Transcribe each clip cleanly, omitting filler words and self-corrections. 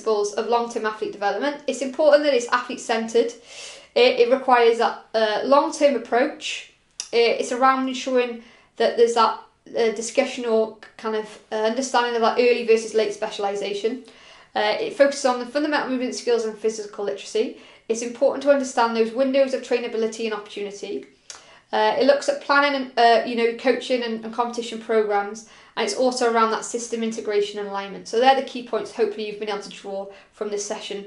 principles of long-term athlete development. It's important that it's athlete-centred. It requires that long-term approach. It's around ensuring that there's that discussion or kind of understanding of that early versus late specialisation. It focuses on the fundamental movement skills and physical literacy. It's important to understand those windows of trainability and opportunity. It looks at planning and coaching and competition programs, and it's also around that system integration and alignment. So they're the key points hopefully you've been able to draw from this session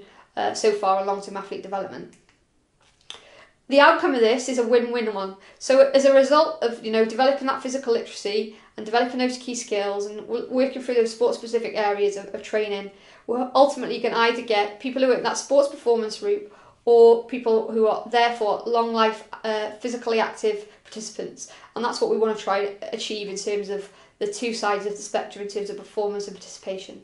so far on long-term athlete development. The outcome of this is a win-win one. So as a result of developing that physical literacy and developing those key skills and working through those sport-specific areas of training, we're ultimately going to either get people who are in that sports performance route or people who are therefore long life physically active participants. And that's what we want to try to achieve in terms of the two sides of the spectrum in terms of performance and participation.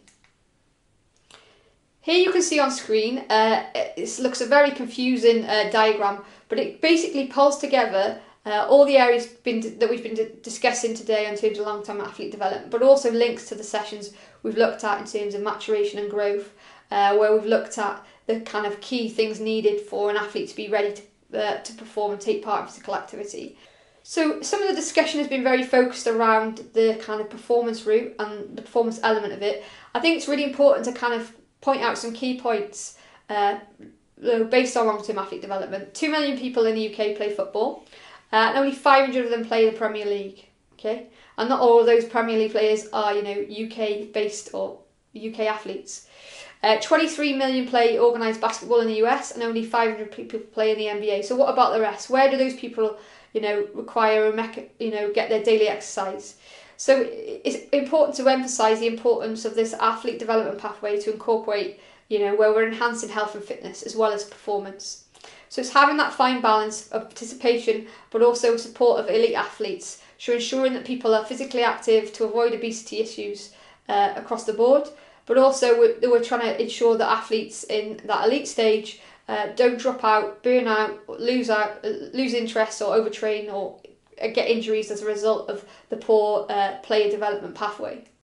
Here you can see on screen, it looks a very confusing diagram, but it basically pulls together all the areas that we've been discussing today in terms of long-term athlete development, but also links to the sessions we've looked at in terms of maturation and growth, where we've looked at the kind of key things needed for an athlete to be ready to perform and take part in physical activity. So some of the discussion has been very focused around the kind of performance route and the performance element of it. I think it's really important to kind of point out some key points based on long-term athlete development. 2 million people in the UK play football, and only 500 of them play the Premier League. Okay, and not all of those Premier League players are UK based or UK athletes. 23 million play organised basketball in the US, and only 500 people play in the NBA. So what about the rest? Where do those people require get their daily exercise? So it's important to emphasise the importance of this athlete development pathway to incorporate, where we're enhancing health and fitness as well as performance. So it's having that fine balance of participation, but also support of elite athletes. So ensuring that people are physically active to avoid obesity issues across the board, but also we're trying to ensure that athletes in that elite stage don't drop out, burn out, lose interest or overtrain or get injuries as a result of the poor player development pathway.